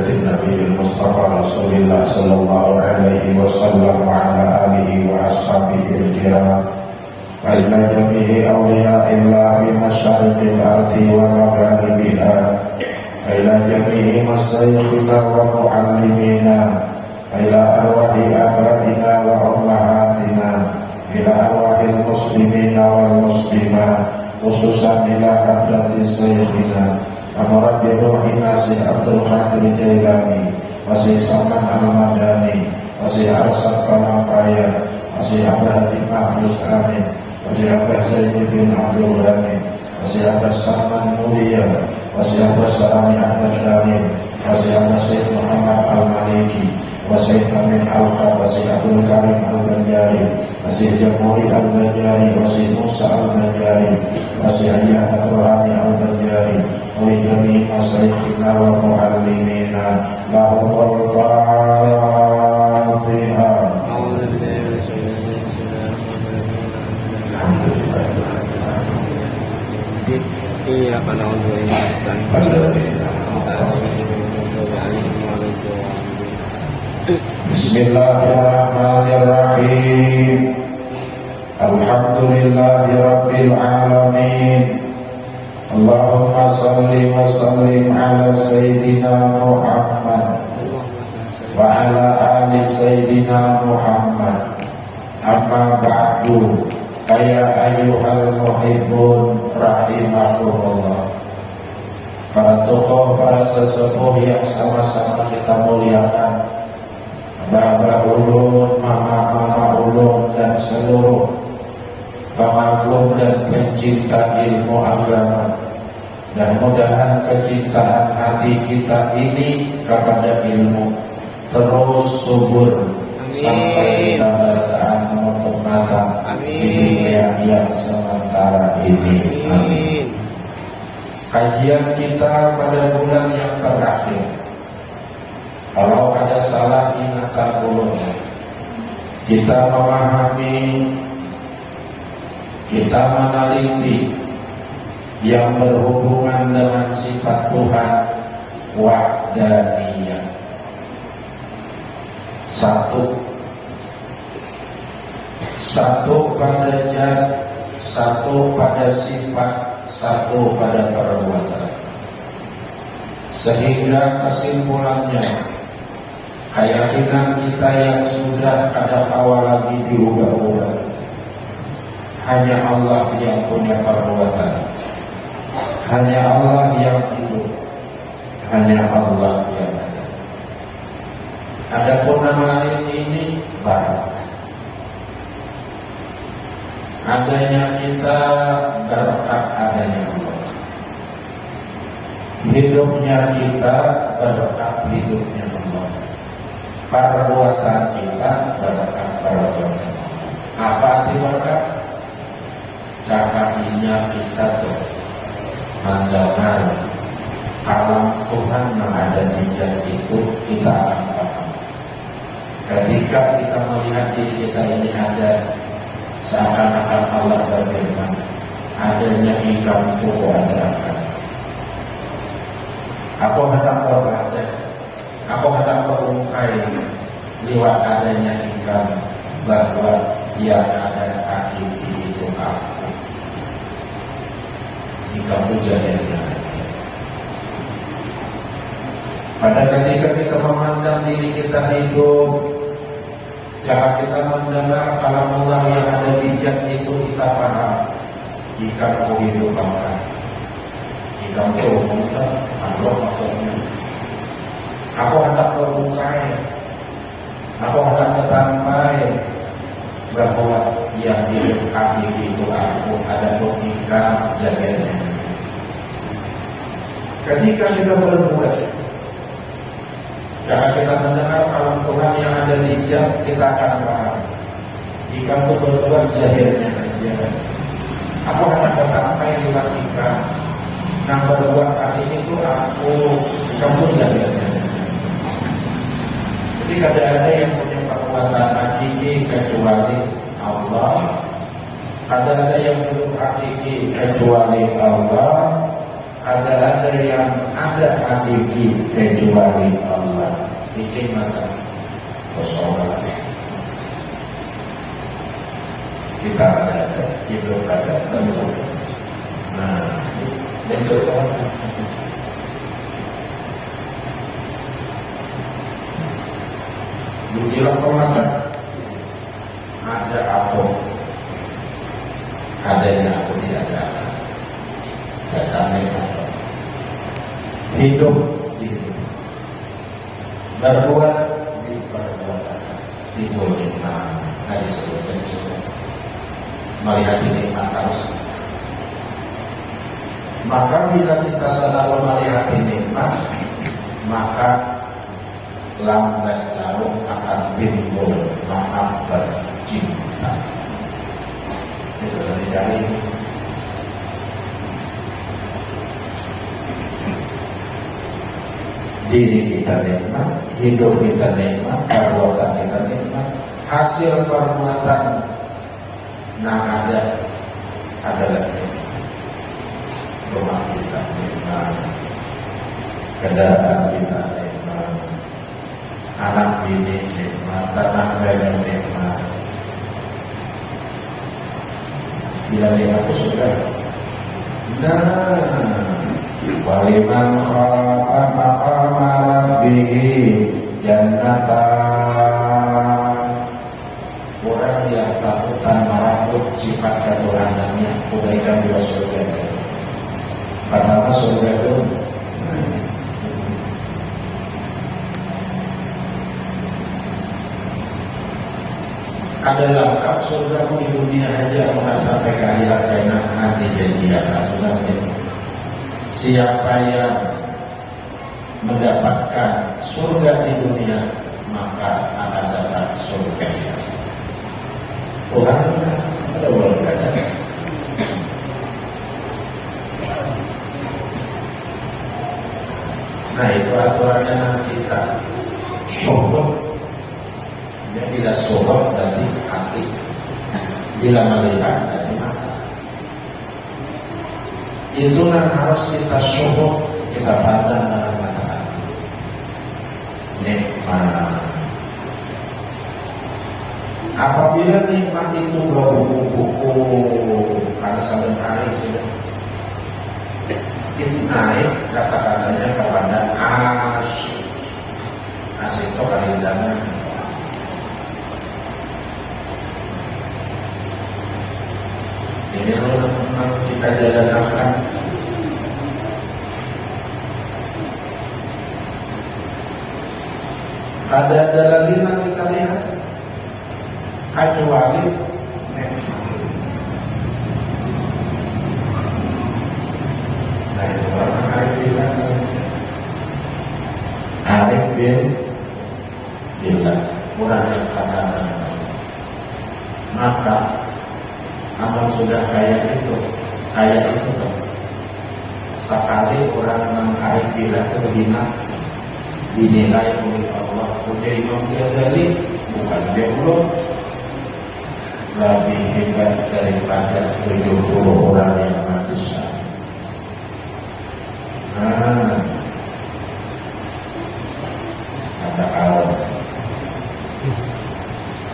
baiti Nabiyil Mustafa Rasulillah sallallahu alaihi wasallam wa ala alihi wa ashabihi al-kiram wa ila jami'i awliya'illah bi masyariqil ardi wa magharibiha wa ila jami'i masyayikhina wa muallimina wa ila arwahi abaina wa ummahatina ila arwahil muslimina wal muslimat khususan ila hadratis syekhina Amar bi ruhina Syekh Abdul Qadir Jailani wa Syekh Salman Al-Madani wa Syekh Arsad Palampaya wa Syekh Abah Haji Mahdus Amin wa Syekh Abah Zaid bin Abdul Ghani wa Syekh Abah Salman Mulia wa Syekh Abah Salami Ahmad Lamin wa Syekh Abah Syekh Muhammad Al-Maliki wa Syekh Amin Al-Qab wa Syekh Abdul Karim Al-Banjari wa Syekh Jamhuri Al-Banjari wa Syekh Musa Al-Banjari wa Syekh Haji Ahmad Rohani Al-Banjari wa jami' masyayikhina wa muallimina lahumul Fatihah. Alhamdulillah. Iya karena Allah ini Bismillahirrahmanirrahim. Alhamdulillahi rabbil alamin. Allahumma salli wa sallim ala Sayyidina Muhammad wa ala ali Sayyidina Muhammad. Amma ba'du, ya ayyuhal muhibbun rahimakumullah. Para tokoh, para sesepuh yang sama-sama kita muliakan, Abah-abah ulun, mama-mama ulun, dan seluruh pengagum dan pencinta ilmu agama, dan mudahan kecintaan hati kita ini kepada ilmu terus subur. Amin. Sampai kita bertahan menutup mata di dunia yang sementara ini. Amin. Kajian kita pada bulan yang terakhir, kalau ada salah ingatkan ulun, kita memahami, kita meneliti yang berhubungan dengan sifat Tuhan wahdaniyah. Satu pada zat, satu pada sifat, satu pada perbuatan. Sehingga kesimpulannya, keyakinan kita yang sudah kada awal lagi diubah-ubah. Hanya Allah yang punya perbuatan, hanya Allah yang hidup, hanya Allah yang ada. Adapun yang lain ini barat. Adanya kita berkat adanya Allah. Hidupnya kita berkat hidupnya Allah. Perbuatan kita berkat perbuatan Allah. Apa arti berkat? Cakapnya kita tuh mendengar kalam Tuhan yang ada di zat itu, kita akan paham. Ketika kita melihat diri kita ini ada, seakan-akan Allah berfirman, adanya ikam tuh ada akan. Aku hendak berbada, aku hendak berungkai lewat adanya ikam bahwa yang ada hakiki itu aku. Ikam jahilnya. Pada ketika kita memandang diri kita hidup, jika kita mendengar kalam Allah yang ada di zat itu, kita paham. Jika aku hidup apa? Jika aku umumkan, Allah maksudnya. Aku hendak berungkai, aku hendak bertampai bahwa yang hidup hakiki itu aku, ada ikam jahilnya. Ketika kita berbuat, jika kita mendengar kalam Tuhan yang ada di zat, kita akan paham. Jika itu berbuat jahilnya aja. Aku hendak bertampai lewat ikam. Nah berbuat hakiki itu aku, kamu jahilnya. Jadi tidak ada yang punya perbuatan hakiki kecuali Allah. Tidak ada yang hidup hakiki kecuali Allah. ada yang ada hakiki kecuali Allah. Icing mata kosongan. Kita ada, hidup ada, tentu. Nah, itu orang. Dibilang pemata ada apa? Adanya aku diadakan. Datangnya atau hidup hidup, berbuat diperbuat, dimulai. Nah disebutkan melihat nikmat terus. Maka bila kita selalu melihat nikmat, maka lambat laun akan timbul mahabbah cinta. Itu dari diri kita nikmat, hidup kita nikmat, perbuatan kita nikmat, hasil perbuatan yang ada adalah rumah kita nikmat, kendaraan kita nikmat, anak bini nikmat, tanah bayi nikmat. Bila nikmat itu sudah. Nah, waliman khafa maqama rabbih jannatan. Orang yang takutan merangkut sifat ketuhanannya, kebaikan dua surga. Pertama surga itu ada lengkap surga di dunia aja, bukan sampai ke akhirat karena hati janjiakan sudah. Siapa yang mendapatkan surga di dunia, maka akan dapat surga ya. Tuhan ada orang kata. Nah itu aturannya nanti kita syukur. Dia bila syukur berarti hati, bila melihat berarti mata. Itu yang harus kita syukur, kita pandang dengan mata hati. Nikmat. Apabila nikmat itu berbuku-buku karena sampai hari sudah itu naik kata-katanya kepada asyik. Asyik itu kalindangan. Ini memang kita jalankan. Ada lagi yang kita lihat kecuali nikmat. Nah itu orang Arif bilang Arif bilang kurang yang kadang maka amal sudah kaya itu kan sekali orang Arif bilang terhina dinilai oleh Allah. Udah Imam Ghazali bukan dia belum lebih hebat daripada 70 orang yang mati syahid. Ada awal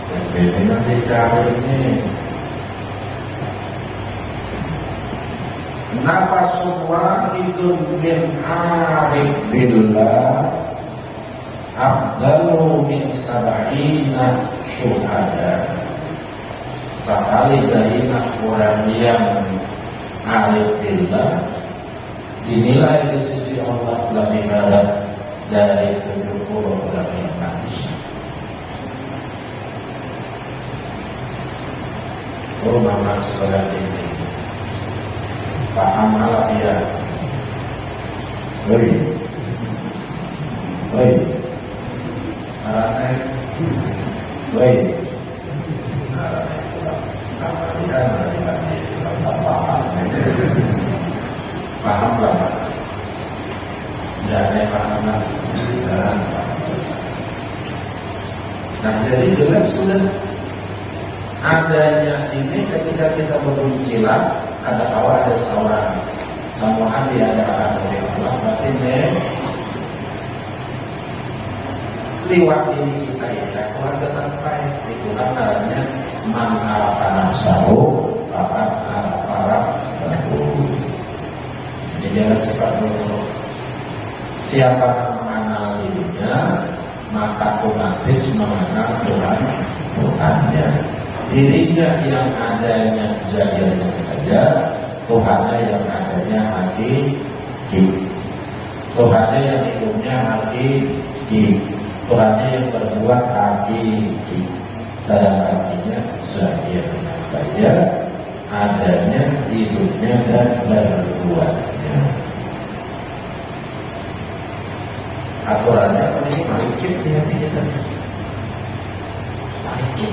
yang benar dicari ini. Kenapa semua itu min arif billah afdalu min sab'ina syuhada. Sekali dahina orang yang arif billah dinilai di sisi Allah lebih baik dari 70 orang yang manusia. Oh mama sekolah ini paham malah dia. Oi, arane, oi, arane pulang. Nama dia nanti tak paham. Paham lah, Pak. Dan paham lah. Nah, jadi jelas sudah adanya ini ketika kita beruncilah. Ada kawan ada Samuan diadakan oleh Allah, berarti liwat diri kita inilah Tuhan tetap baik. Itulah karena mengharapkan nafsahu akan harap baru. Jadi jangan cepat dulu. Siapa yang mengenal dirinya, maka otomatis mengenal Tuhannya. Dirinya yang adanya zahirnya saja, Tuhannya yang adanya hakiki. Tuhannya yang hidupnya hakiki. Tuhannya yang berbuat hakiki. Sedangkan dirinya zahirnya saja, adanya hidupnya dan berbuatnya. Aturannya apa ini? Marikit di hati kita. Marikit.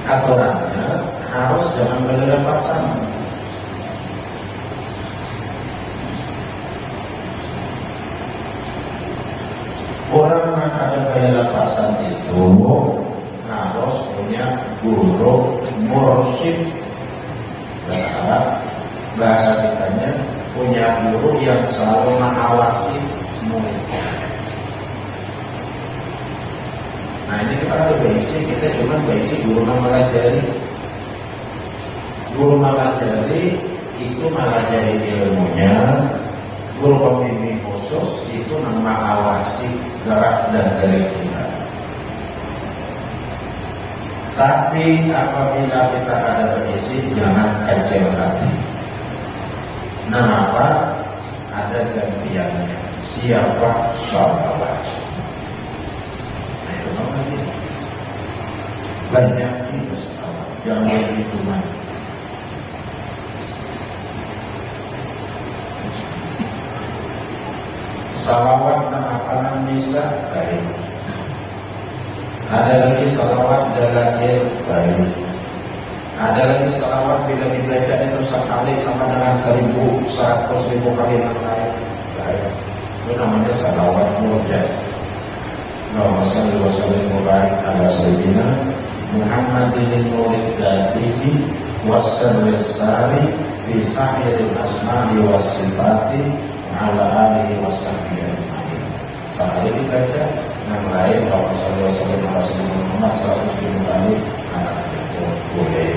Aturannya harus jangan berlepasan. Orang yang ada berlepasan itu harus punya guru mursyid. Bahasa Arab, bahasa kitanya punya guru yang selalu mengawasi muridnya. Nah ini kita ada basic, kita cuma basic guru mempelajari. Guru mempelajari itu mempelajari ilmunya. Guru pembimbing khusus itu mengawasi gerak dan gerik kita. Tapi apabila kita ada basic, jangan kecil hati. Nah apa? Ada gantiannya. Siapa? Sholawat. Nah itu namanya. Banyak kita sholawat. Jangan berhitungan. Salawat dan makanan bisa baik. Ada lagi salawat dalil baik. Ada lagi salawat bila dibaca itu sekali sama dengan 1.000 kali yang lain. Baik. Itu namanya salawat murjad. Allahumma shalli wa sallim wa barik ala sayyidina Muhammadin nuril datihi wasirris sari bi sahiril asma'i was sifati ala alihi wasahbihi ajma'in. Sekali dibaca, yang lain Allahumma shalli wa sallim ala sayyidina Muhammad 100.000 kali itu boleh.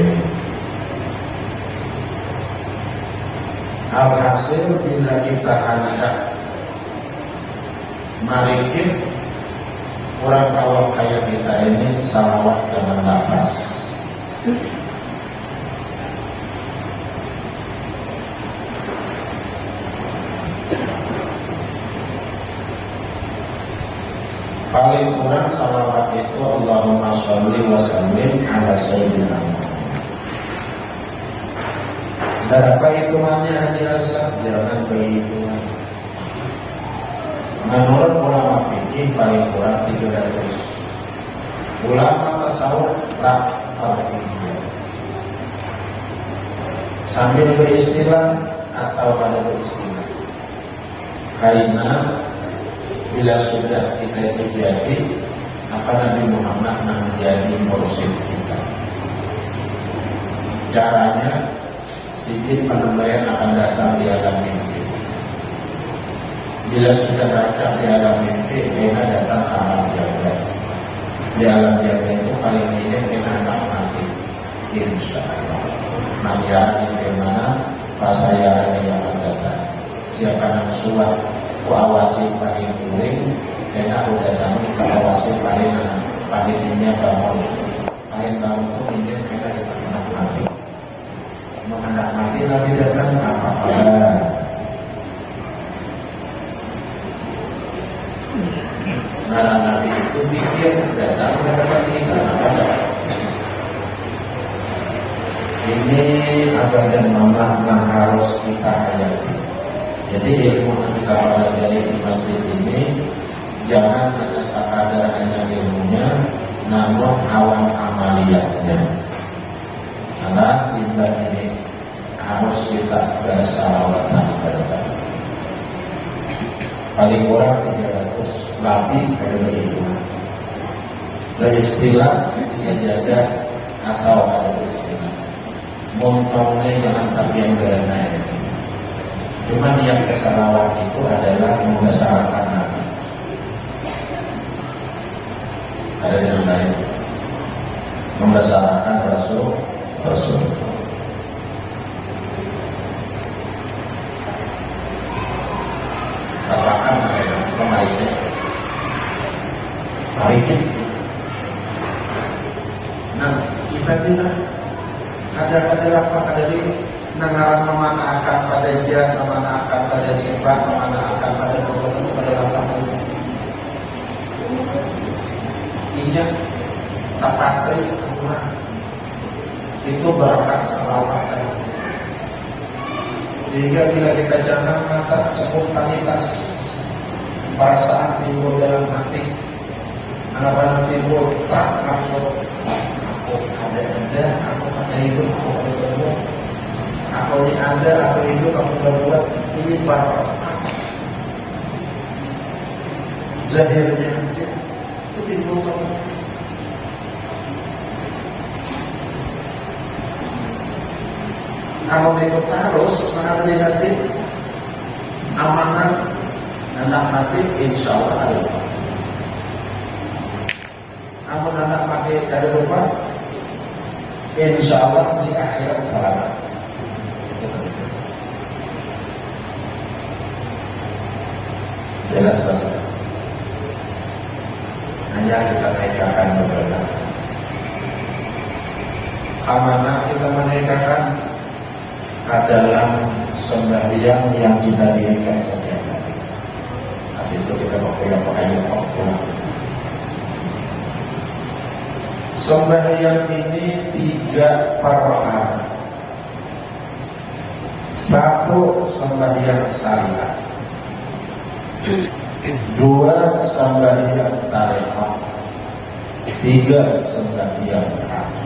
Alhasil bila kita hendak marikit orang kalau kayak kita ini salawat dengan nafas. Paling kurang salawat itu Allahumma sholli wa sallim ala sayyidina Muhammad. Berapa hitungannya Haji Arsyad? Jangan berhitungan. Menurut ulama fikih paling kurang 300. Ulama tasawuf tak terhingga. Sambil beristilah atau pada beristilah. Karena bila sudah kita itu jadi, maka Nabi Muhammad menjadi mursyid kita. Caranya, sidin penembaian akan datang di alam mimpi. Bila sudah datang di alam mimpi, kena datang ke alam jaga. Di alam jaga itu paling minim kena anak mati. Insya Allah. Manjaran yang mana, pasayaran yang akan datang. Siapa yang surat awasi paling kuring, kena udah tahu awasi paling ini bangun. Paling bangun itu minim kena datang anak mati. Anak mati Nabi datang apa-apa. Karena Nabi itu pikir datang ke hadapan kita. Ini abadan mamah yang harus kita hayati. Jadi ilmu yang kita pelajari di masjid ini jangan hanya sekadar hanya ilmunya, namun awan amaliyatnya. Karena timbal ini harus kita bersalawatan kepada Tuhan. Paling kurang 300 lebih kalau begitu. Beristilah bisa jaga atau ada Bismillah. Montongnya jangan tapi yang berenai. Cuma yang kesalawat itu adalah membesarkan Nabi. Ada yang lain membesarkan Rasul. Rasakan maritim. Nah, kita tidak ada di nangaran memanakan pada dia, memanakan pada sifat, memanakan pada perbuatan, pada lapangan. Ingat tapatri semua itu berkat salawat. Sehingga bila kita jangan mata spontanitas perasaan timbul dalam hati, anggapan timbul tak langsung aku ada, aku ada hidup, aku ada berbuat, aku ini ada, aku hidup, aku berbuat. Ini barokah zahirnya aja itu timbul semua. Kalau ikut terus mengambil hati amanat anak mati insya Allah ada. Amun anak mati ada lupa insya Allah di akhirat selamat. Jelas bahasa. Hanya kita naikkan beberapa. Amanah kita menaikkan adalah sembahyang yang kita dirikan setiap hari. Asal itu kita pakai pulang. Sembahyang ini 3 perkara. 1 sembahyang syariat, 2 sembahyang tarekat, 3 sembahyang hakikat.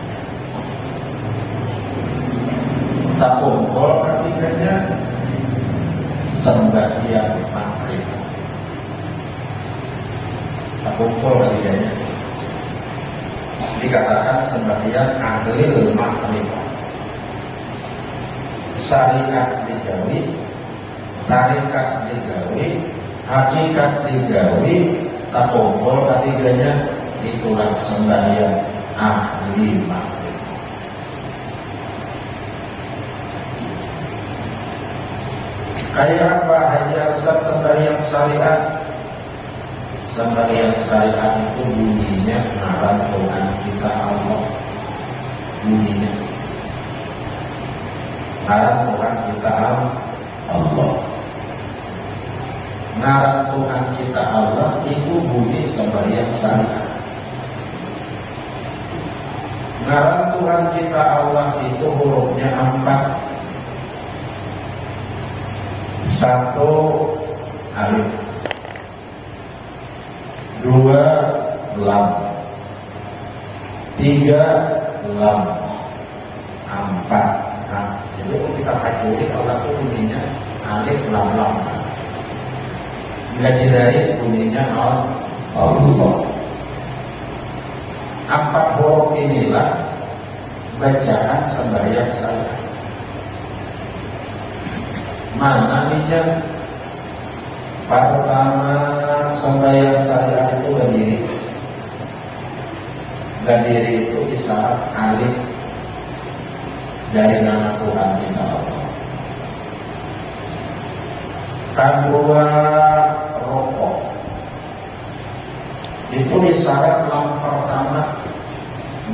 Tak kumpul ketiganya sembahyang maghrib. Tak kumpul ketiganya dikatakan sembahyang ahli maghrib. Syariat digawi, tarekat digawi, hakikat digawi, tak kumpul ketiganya itulah sembahyang ahli maghrib. Kayak apa hanya Ustaz sembahyang syariat? Sembahyang syariat itu bunyinya ngaran Tuhan kita Allah. Bunyinya ngaran Tuhan kita Allah. Ngaran Tuhan kita Allah itu bunyi sembahyang syariat. Ngaran Tuhan kita Allah itu hurufnya 4. 1 alif, 2 lam, 3 lam, 4 nah, jadi kalau kita pakai Allah itu bunyinya alif lam lam. Bila diraih bunyinya Allah. 4 huruf inilah bacaan sembahyang saya. Mana ninya? Pertama sembahyang syariat itu berdiri. Berdiri itu isyarat alif dari nama Tuhan kita Allah. Kedua rokok itu isyarat lam pertama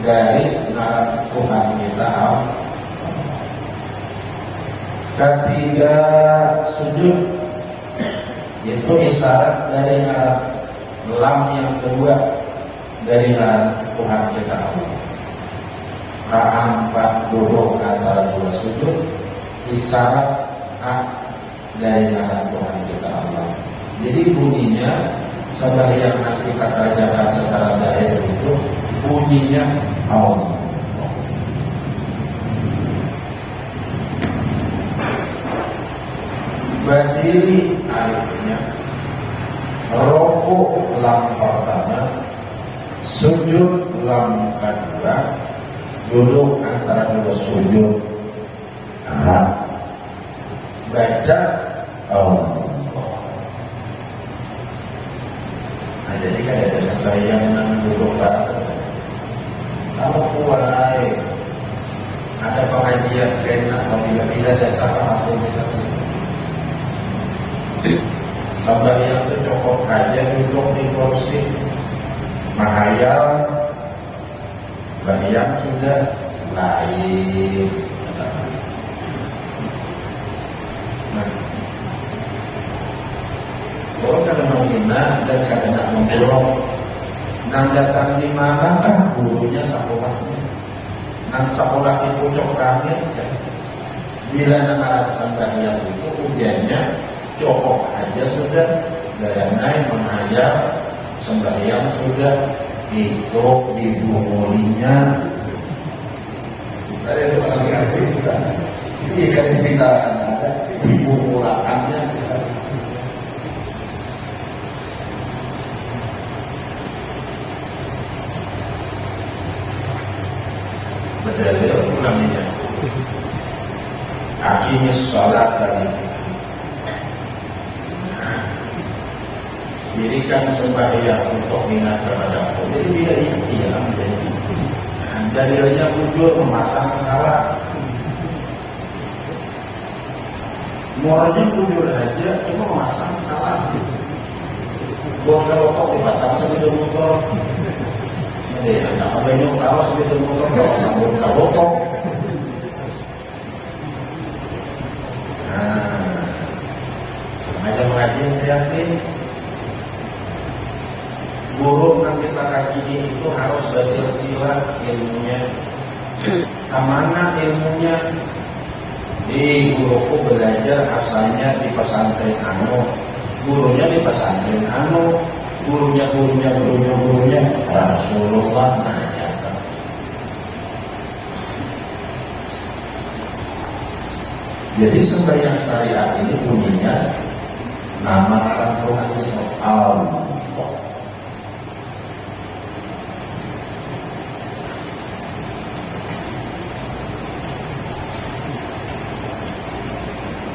dari nama Tuhan kita Allah. Ketiga sujud itu isyarat dari lam yang kedua dari Tuhan kita Allah. Keempat duduk antara 2 sujud isyarat hak dari Tuhan kita Allah. Jadi bunyinya sembahyang yang kita kerjakan secara dair itu bunyinya Allah. Berdiri alifnya, rokok lam pertama, sujud lam kedua, duduk antara dua sujud, baca Allah. Nah, jadi kan ada sembahyang duduk bareng. Kalau mulai ada pengajian kena bila-bila datang sama kita semua. Sembahyang itu cukup aja duduk di kursi, mahayal, bayang sudah lain. Nah, kalau kadang menghina dan kadang nak memburuk, nang datang di mana kan gurunya sekolahnya, nang sekolah di pucuk kami kan. Bila nang sembahyang itu ujiannya cukup aja sudah, naik menghayal sembahyang sudah, itu dibungulinya. Saya itu orang yang bukan. Ini kan dibicarakan ada dibungulakannya. Berdalil ulanginya. Aqimis shalat tadi. Dirikan sembahyang untuk ingat kepada Allah. Jadi bila iya menjadi. Dalilnya bujur memasang salah. Moralnya bujur aja, cuma memasang salah. Buat kalau kok dipasang sepeda motor. Jadi anak abang tahu sepeda motor kalau sambung kalau kok. Ada mengaji hati-hati. Guru yang kita kaji itu harus bersilsilah ilmunya. Kemana ilmunya? Di guruku belajar asalnya di pesantren anu, gurunya di pesantren anu, gurunya Rasulullah nanya. Jadi sembahyang syariat ini bunyinya nama orang Tuhan itu Allah.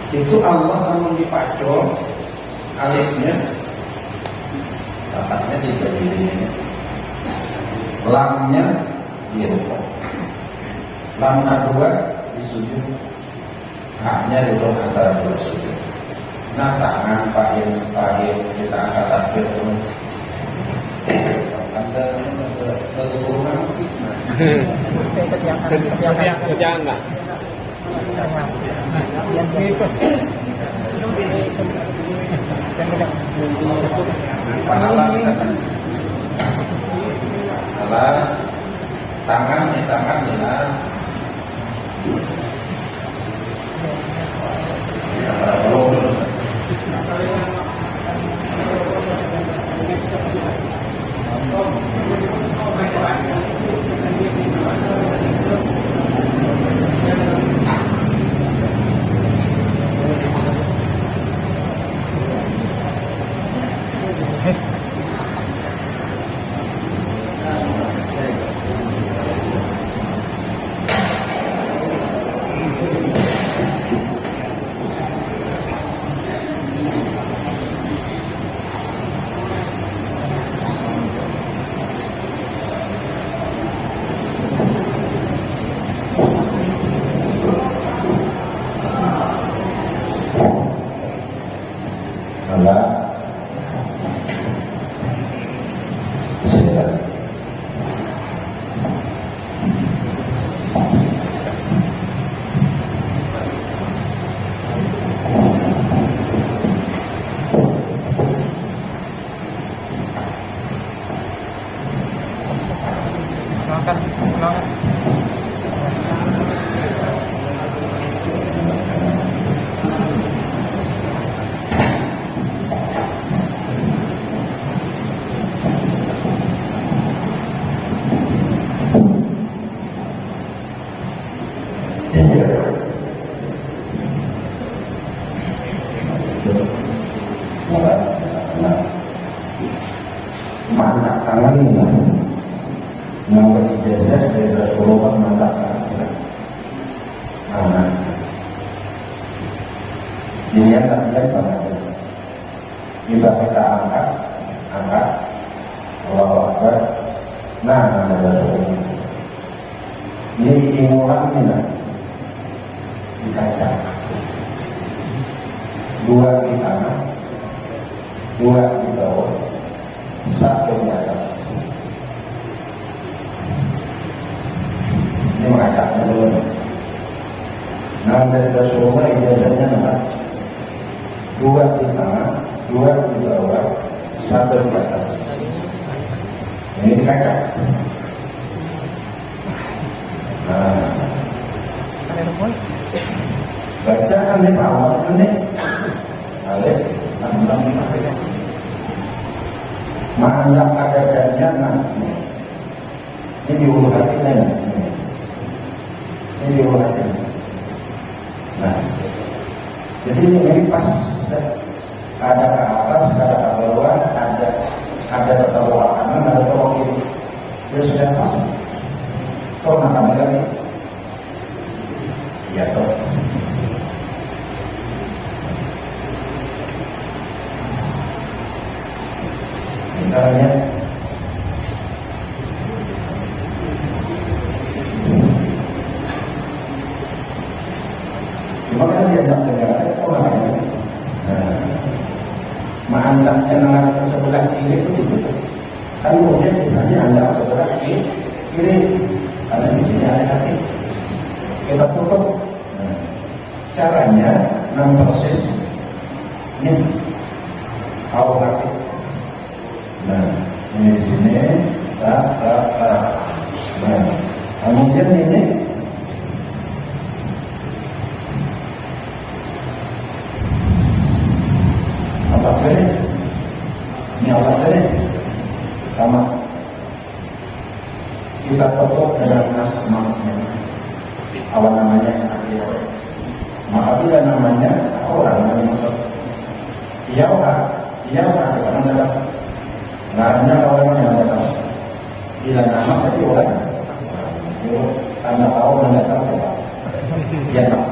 Itu Allah namun dipacol alifnya, rapatnya di berdiri, lamnya di rukuk, lam kedua di sujud, haknya duduk antara dua sujud. Nah tangan pahil kita angkat takbir pun anda berturunan Jangan nggak? Tangan dengan mana tangannya yang berijazah dari Rasulullah misalnya. Kita angkat Allahu Akbar. Nah, ada suara. Ini imuran ini lah. Di kaca. Dua di tangan, dua di bawah, satu di atas. Ini mengacaknya dulu. Nah, dari Rasulullah ijazahnya nama dua di tangan, dua di bawah, satu di atas. Ini dikacak. Nah, bacaan di bawah ini alif lam mim. Ma'alam adadannya nah. Ini di ulu hatinya nah. Ini di ulu hatinya. Nah, jadi ini pas ada ke atas, ada ke bawah, ada tertawa kanan, ada tertawa kiri. Dia sudah pas. Kau nak lagi? Ya toh. Misalnya cuma kan dia tidak dengar, kau namanya. Ma'andaknya dengan sebelah kiri itu ditutup. Kan mungkin misalnya anda sebelah kiri, karena di sini ada hati, kita tutup. Caranya 6% ini kau hati. Nah, ini di sini, tak. Nah, kemudian ini apa tadi? Ini apa tadi? Sama. Kita tutup dengan asma-nya. Awal namanya akhir. Maka bila namanya orang yang maksud. Iya coba anda dapat. Namanya orang yang anda tahu. Bila nama tadi orang. Anda tahu anda tahu coba. Ya tak.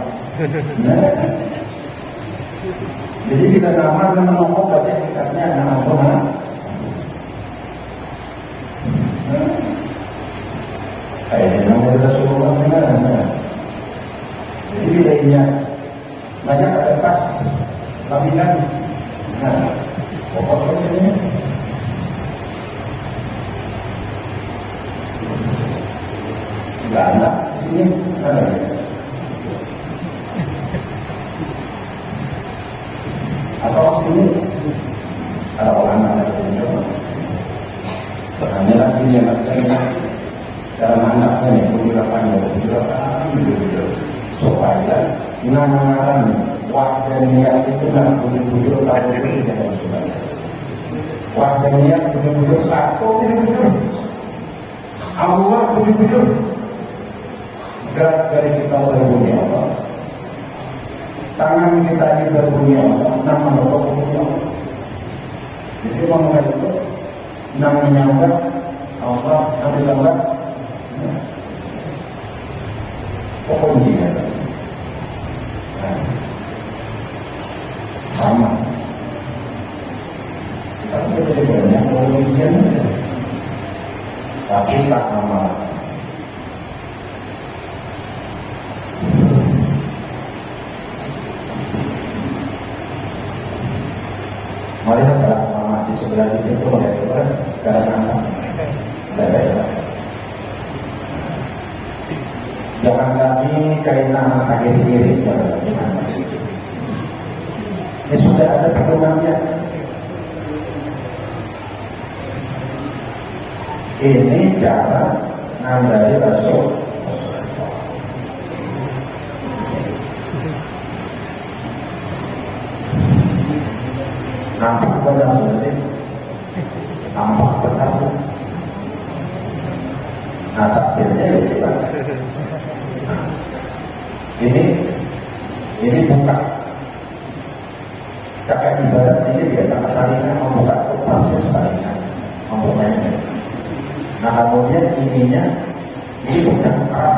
Jadi bila nama menokok berarti hakikatnya nama Tuhan. Kayak nama Rasulullah benar. Jadi bila ini banyak ada pas lebih lagi. Nah, pokoknya sini. Tidak ada di sini ada. Atau sini ada orang yang ada. Hanya lagi dia nak dalam anaknya ini bujur supaya namaran wahdaniyat itu nak bujur tahun ini dalam saudara. Wahdaniyat bujur satu bujur. Allah bujur. Gerak dari kita berbunyi Allah. Tangan kita ini berbunyi Allah. Nama Allah berbunyi Allah. Jadi orang itu namanya Allah, Nabi Sallallahu. Kuncinya sama. Kita jadi banyak pengujian, tapi tak nama. Mari kita nama di sebelah itu mereka kadang-kadang ada. Jangan lagi karena akhir kiri, jangan lagi. Ini sudah ada pedomannya. Ini cara nandai Rasul. Nampak benar seperti nampak benar sih. Nah takdirnya itu kan. Ini buka cakap ibarat ini dia tak talinya membuka proses talinya membukanya. Nah kemudian ininya ini bercakap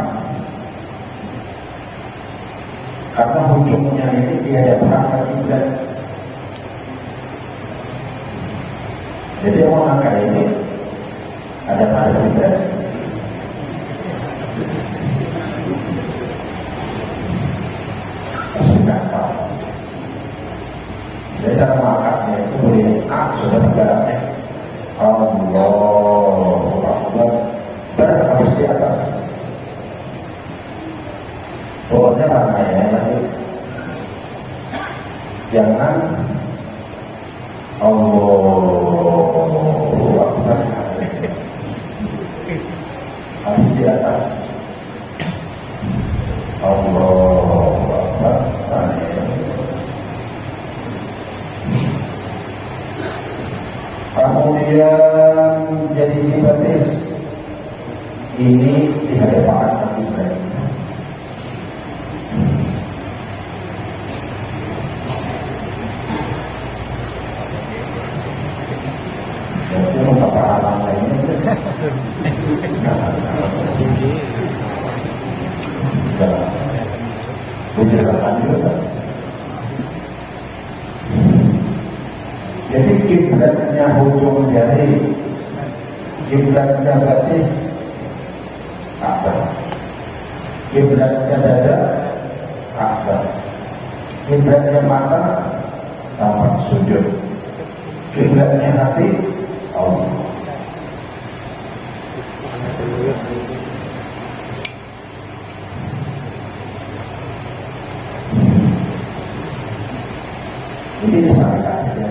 karena ujungnya ini dia ada berangkat iblat Jadi orang angka ini ada pada kita harus dikakal. Jadi dalam akadnya itu boleh sudah negaraannya Allahu Akbar harus di atas. Pokoknya rangkaian nanti jangan Allahu Akbar habis di atas. Allahu Akbar kemudian jadi hipotesis ini di hadapan Nabi Ibrahim. Itu beberapa alam lainnya. Bujurkan juga. Jadi kiblatnya ujung jari, kiblatnya batis, Ka'bah. Kiblatnya dada, Ka'bah. Kiblatnya mata, tempat sujud. Kiblatnya hati, Allah. Ini disampaikan ya.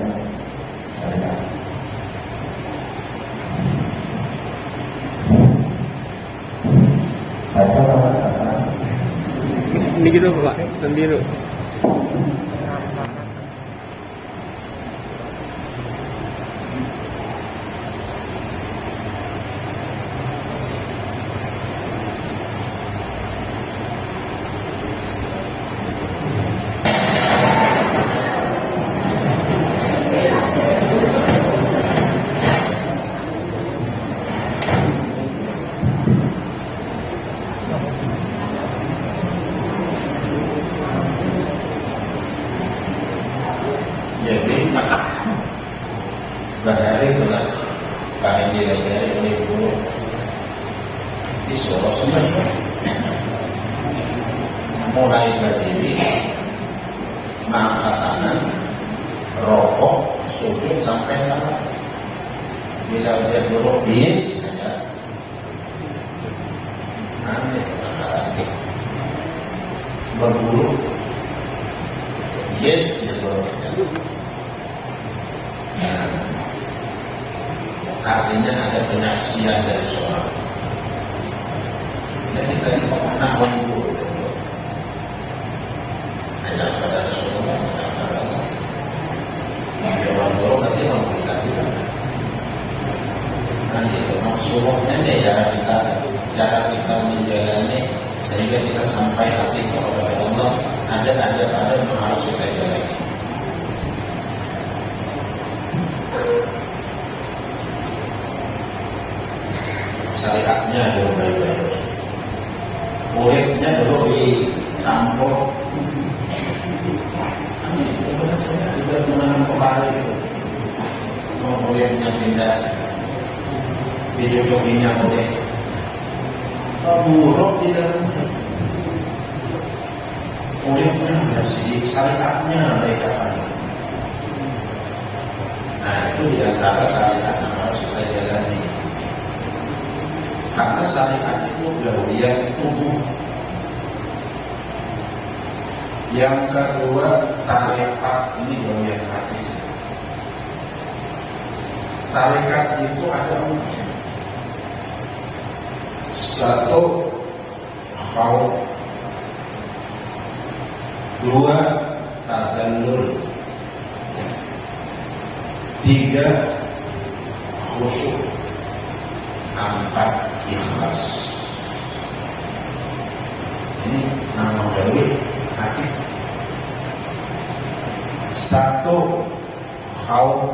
Ini gitu Pak, dan biru. Jadi bahari telah paling dilagari oleh guru disuruh sembahyang mulai berdiri mengangkat tangan rokok sujud sampai salat. Bila dia guru bis saja nanti perkara berguru yes dia guru. Artinya ada penyaksian dari seorang. Jadi tadi pernah guru hanya kepada Rasulullah, hanya kepada Allah. Bagi orang guru tadi memberikan juga. Nanti itu maksudnya cara kita menjalani sehingga kita sampai hati kepada Allah. Ada yang harus kita jalani. Syariatnya dulu baik-baik, muridnya dulu disampur. Itu bahasanya juga menanam kembali itu. Muridnya pindah, dijojokinya oleh buruk di dalamnya. Muridnya masih syariatnya mereka pandang. Nah itu diantara syariat yang harus kita jalani. Karena syariat itu gawian tubuh. Yang kedua, tarekat ini gawian hati. Tarekat itu ada empat. Satu, khauf. Dua, tadallul. Tiga, khusyuk. Empat, ikhlas. Ini nama gawe hati. Satu, khauf,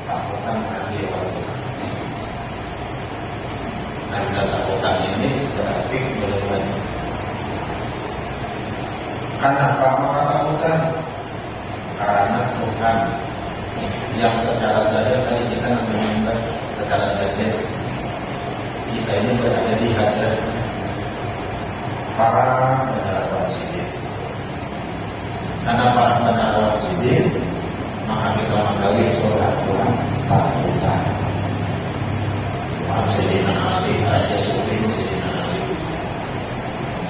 takutan hati Allah. Anda takutan ini berarti berlebihan. Kenapa maka takutan? Karena Tuhan Yang secara zahir tadi kita menyembah secara zahir kita ini berada di hadirat para benarawan sidin. Karena para benarawan sidin, maka kita menggawi surah Tuhan takutan. Tuhan Sayyidina Ali, Raja Sufi ini Sayyidina Ali.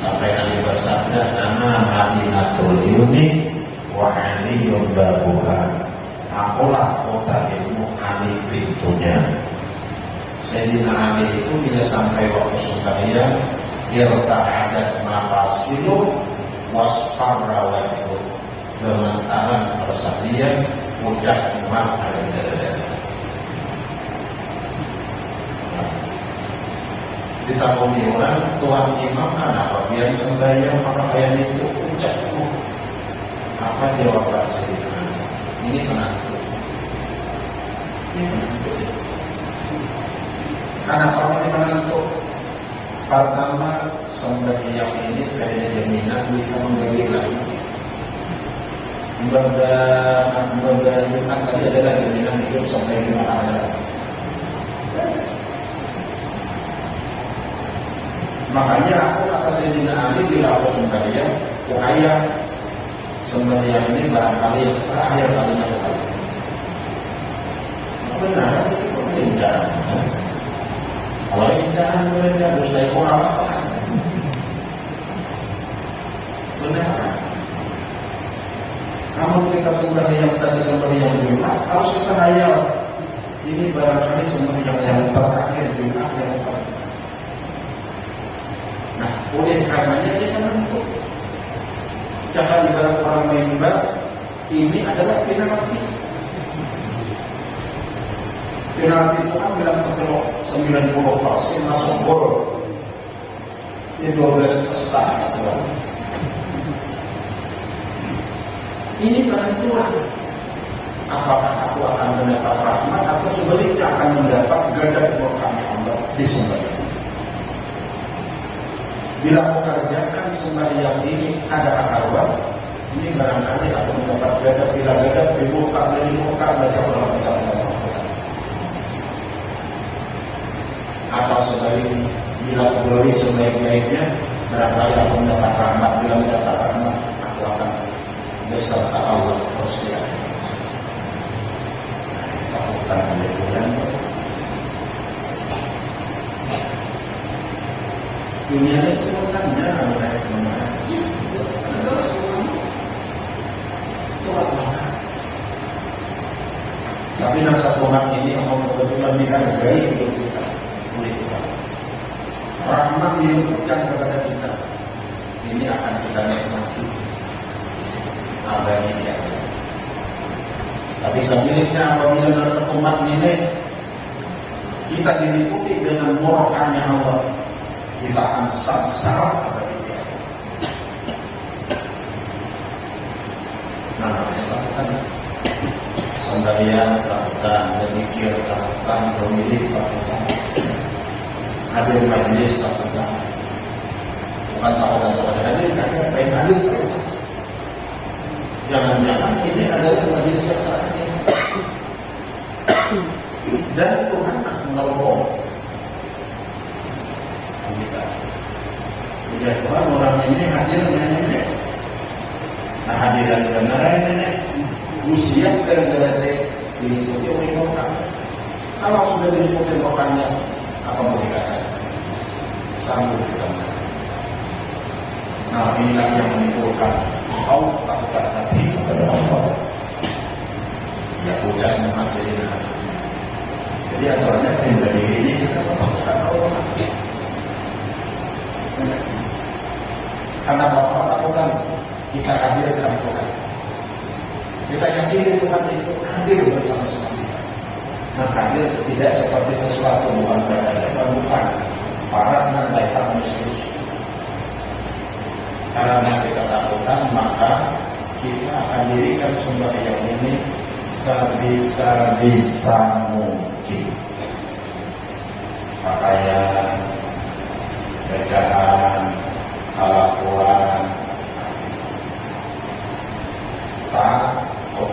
Sampai Nabi bersabda, "Ana Madinatul Ilmi wa Aliyun babuha." Akulah kota ilmu, Ali pintunya. Sayyidina Ali itu bila sampai waktu sembahyang, irta'adat mafasilu wasfarra wajhu, gemetaran persadian, puncak muka ada bidadari. Ditakuni orang, tuan imam kenapa biar sembahyang maka kayak itu puncak muka? Apa jawaban Sayyidina Ali? Ini penantu. Ini penantu. Kenapa ini menentu? Pertama, sembahyang ini karena jaminan bisa menggawi lagi. Ibadah Jumat tadi adalah jaminan hidup sampai Jumat akan datang. Makanya aku kata Sayyidina Ali bila aku sembahyang, kaya sembahyang ini barangkali yang terakhir kalinya aku lakukan. Benar, itu perbincangan. Kalau incahan mereka mustahil orang apa? Benar. Namun kita sembahyang tadi sembahyang Jumat harus kita hayal. Ini barangkali sembahyang yang terakhir Jumat yang terakhir. Nah, oleh karenanya ini menentu. Jangan ibarat orang mimbar, ini adalah penalti. Penalti itu kan bilang 90% masuk gol. Ini 12 setengah setelah. Ini penentuan. Apakah aku akan mendapat rahmat atau sebaliknya akan mendapat gadab murkanya Allah di sembahyang. Bila aku kerjakan sembahyang ini ada akal, ini barangkali aku mendapat gadab. Bila gadab di muka berarti aku dalam pencapaian Allah. Atau sebaliknya, bila keberi sebaik-baiknya, barangkali aku mendapat rahmat. Bila mendapat rahmat, aku akan beserta Allah terus di akhirat. Nah, kita lakukan bulan dunia ini semua tanda mengenai kebenaran. Ada semua Tuhan makan. Tapi nak satu hak ini Allah kebetulan dihargai hidup kita. Rahmat dilimpahkan kepada kita. Ini akan kita nikmati abadi dia. Tapi sebaliknya apabila dalam satu umat ini kita diliputi dengan murkanya Allah, kita akan sengsara abadi dia. Nah, kita lakukan sembahyang, lakukan berzikir, lakukan pemilik, lakukan hadir majlis, lakukan. Bukan takut atau hadir, karena baik hadir lakukan. Jangan-jangan ini adalah majlis yang terakhir. Dan Tuhan tak menolong kita. Udah Tuhan orang ini hadir nenek. Nah hadiran benar nenek. Usia gara-gara diliputi oleh Tuhan. Kalau sudah diliputi Tuhannya, apa mau dikatakan? Sanggup kita menang. Nah inilah yang menimbulkan khauf, takutan hati kepada Allah. Ya ucap Muhammad Sayyidina. Jadi aturannya pribadi ini kita ketakutan Allah. Karena Bapak takutan kita hadirkan Tuhan. Kita yakini Tuhan itu hadir bersama-sama kita. Nah hadir tidak seperti sesuatu bukan keadaan, bukan parat dan baisa manusia. Karena kita takutan maka kita akan dirikan sembahyang ini sebisa-bisa mungkin. Pakaian, bacaan, kelakuan, takut.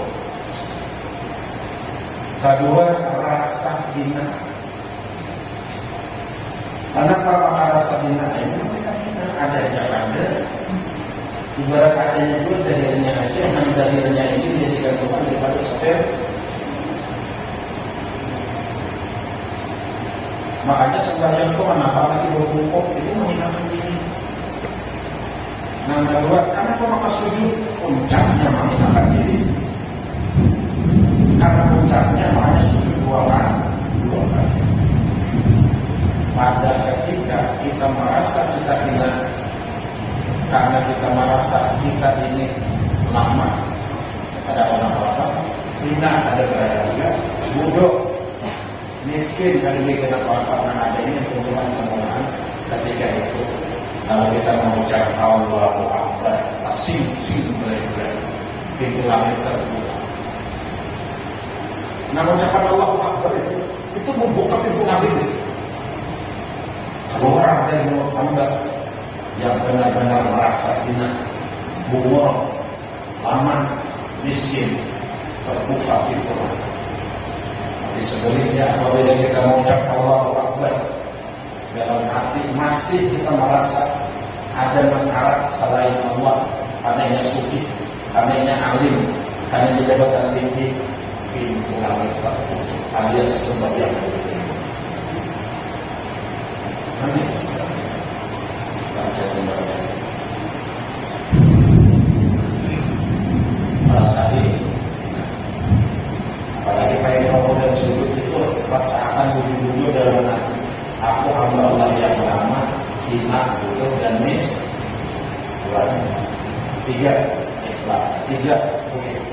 Kedua, rasa hina. Kenapa maka rasa hina? Ini kita hina, adanya ada. Ibarat adanya juga dahirnya aja, dan dahirnya ini dijadikan Tuhan daripada seper. Makanya sembahyang itu kenapa mati berkumpul itu menghinakan diri. Nah, kedua, kenapa maka sujud? Puncaknya menghinakan diri. Karena puncaknya makanya sujud dua kali. Pada ketika kita merasa kita hina, karena kita merasa kita ini lama, ada orang apa? Hina, ada berharga, bodoh, miskin, kalau bikin apa-apa, nah ada ini keuntungan sama orang. Ketika itu, kalau kita mengucap Allahu Akbar, sing berat-berat, pintu langit terbuka. Nah, ucapan Allahu Akbar itu membuka pintu langit. Keluar dari mulut hamba yang benar-benar merasa hina, bungor, lama, miskin, terbuka pintu langit. Tapi sebaliknya apabila kita mengucap Allahu Akbar, dalam hati masih kita merasa ada mengharap selain Allah, adanya suci, adanya alim, adanya jabatan tinggi, pintu langit tertutup, alias sebab yang berbeda. Amin. Merasa sembahyang, merasa hina. Apalagi pakai rokok dan sujud itu rasakan wujud-wujud dalam hati. Aku hamba Allah yang lama, hina, bodoh dan miskin. Tiga, ikhlas. Tiga, khusyuk.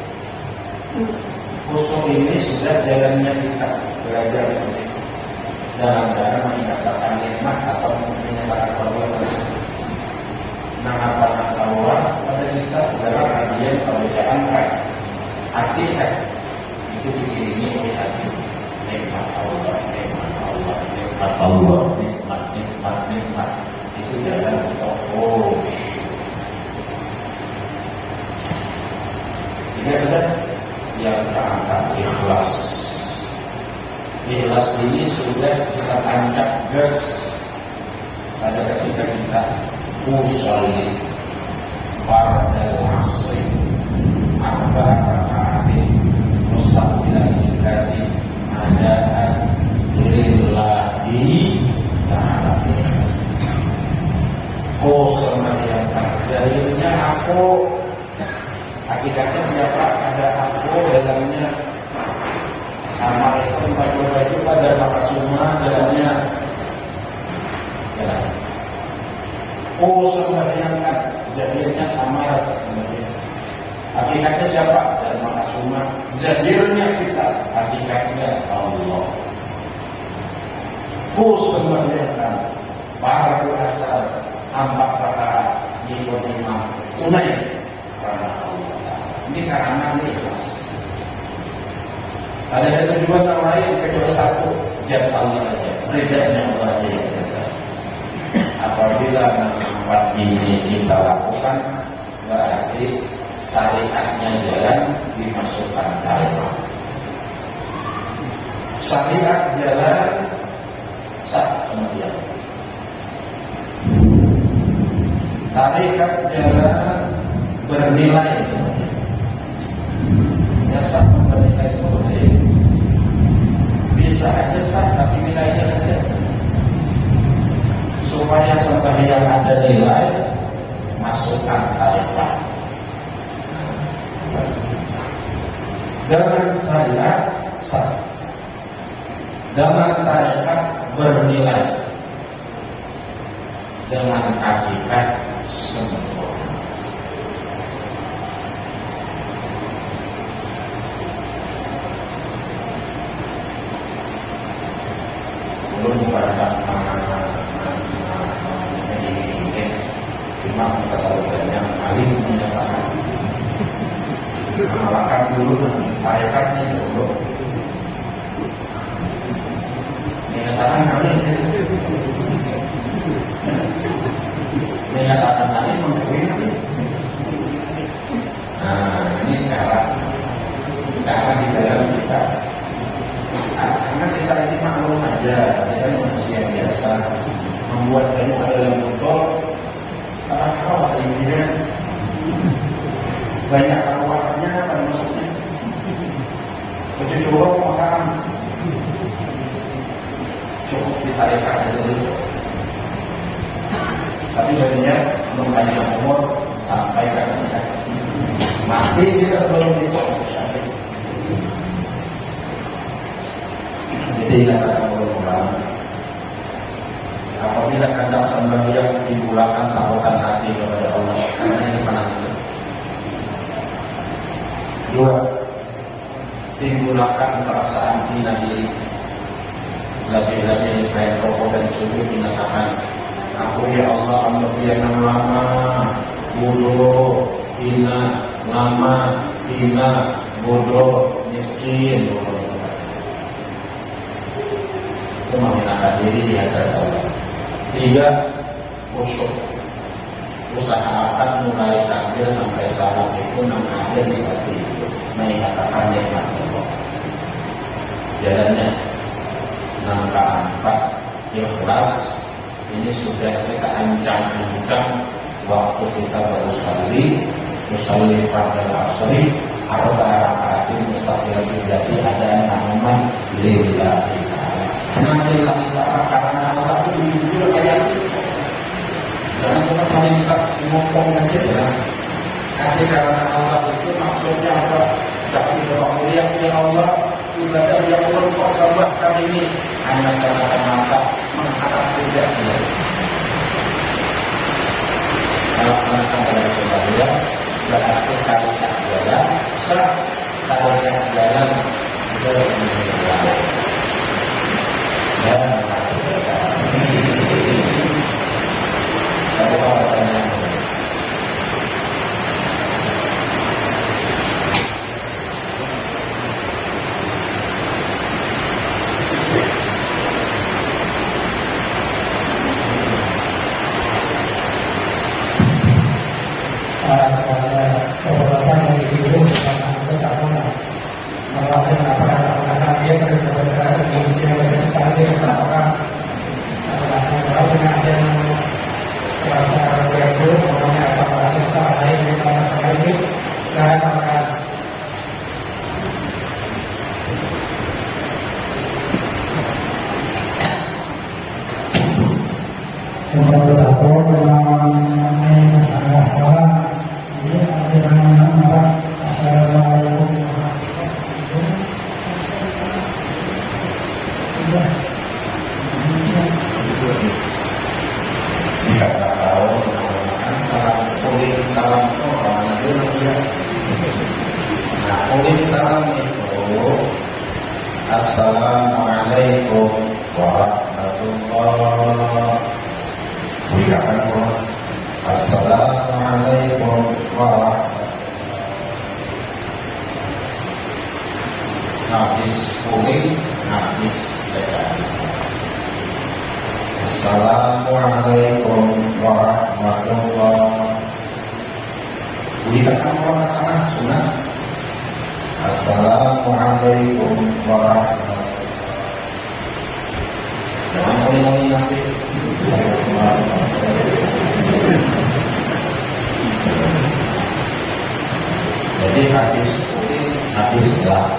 Khusyuk ini sudah jalannya kita belajar di sini. Dalam cara mengatakan nikmat atau menyatakan perbuatan. Nah, apa yang keluar pada kita dalam radian pembacaan hati itu diiringi oleh hati. Nikmat Allah, nikmat Allah, nikmat Allah, nikmat. Itu jalan untuk khusyuk. Tiga sudah. Yang keempat, ikhlas. Ikhlas ini sudah kita tancap gas pada ketika kita usolli ba'dal asri arba'a raka'atin mustaqbilan qiblati adaan lillahi ta'ala. Kau sembahyangkan zahirnya aku, hakikatnya siapa? Ada aku, dalamnya samar itu baju-baju pada makasuma, dalamnya dalam. Oh, sembahyangkan zahirnya samar, hakikatnya siapa? Dalam makasuma, zahirnya kita, hakikatnya Allah. Oh, sembahyangkan para asal 4 rakaat di imam tunai karena Allah Ta'ala. Ini karena ikhlas. Ada tujuan yang lain kecuali satu, jat Allah aja, ridanya Allah aja yang kita. Apabila 4 ini kita lakukan, berarti syariatnya jalan, dimasukkan tarikat. Syariat jalan sah sama dia. Tarikat jalan bernilai sama dia. Ya sah bernilai itu berbeda. Bisa aja sah tapi nilainya ada. Supaya sembahyang ada nilai, masukkan tarikat. Dengan syariat sah, dengan tarikat bernilai, dengan hakikat sempurna. Belum pada ini cuma kita tahu banyak alim menyatakan mengalahkan dulu tarikatnya dulu menyatakan alim menyatakan alim mengakui alim. Nah, ini cara di dalam kita maklum aja, kita manusia biasa. Membuat kayu ada dalam botol, karena kau sendirian banyak tawarannya apa maksudnya? Begitu orang makan cukup ditarikan aja dulu. Tapi jadinya mempanjang umur sampai ke akhirat. Mati kita sebelum itu. Jadi katakan orang, apabila kadang sembahyang timbulkan takutan hati kepada Allah, karena ini penantu. Dua, timbulkan perasaan hina diri. Lebih-lebih baik rokok dan sujud mengatakan, aku ya Allah yang lama, bodoh, hina, lama, hina, bodoh, miskin, bodoh. Itu menghinakan diri di hadapan Allah. Tiga, khusyuk. Usahakan mulai takbir sampai salam itu nang ada di hati itu mengatakan nikmat Allah. Jalannya langkah 4, ikhlas. Ini sudah kita ancang-ancang waktu kita baru musalli pada asri arba rakaatin mustaqbil berarti ada nama lillahi ta'ala. Lillahi ta'ala karena Allah itu jujur ayat itu. Jangan kita melintas ngomong aja ya. Hati karena Allah itu maksudnya apa? Tapi kita mulia ya Allah, ibadah yang mempersembahkan ini hanya semata-mata mengharap tidak dia. Melaksanakan dalam sembahyang berarti syariat jalan sah, syariat jalan bermula dan Assalamualaikum warahmatullahi wabarakatuh. Assalamualaikum warahmatullahi wabarakatuh. Habis kuling, habis bacaan. Assalamualaikum warahmatullahi wabarakatuh. Dikatakan orang katakan sunnah. Assalamualaikum warahmatullahi wabarakatuh. Jangan ngomong-ngomong nanti. Jadi habis kulit, habis gelap.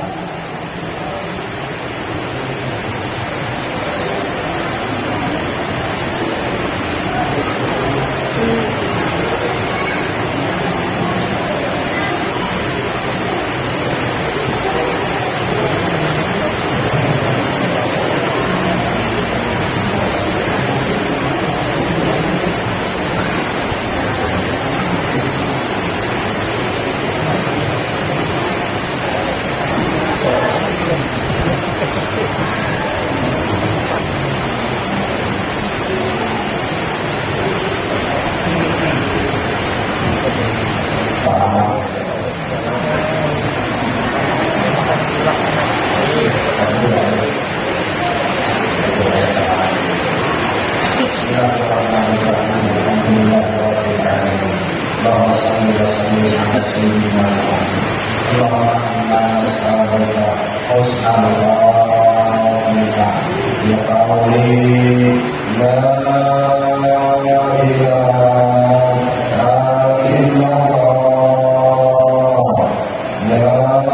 Allahumma inna nas'aluka husnal khatimah قولي لا إله إلا الله لا إله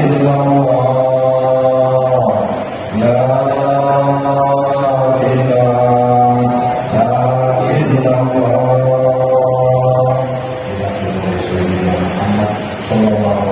إلا الله لا إله إلا الله. Muhammad sallallahu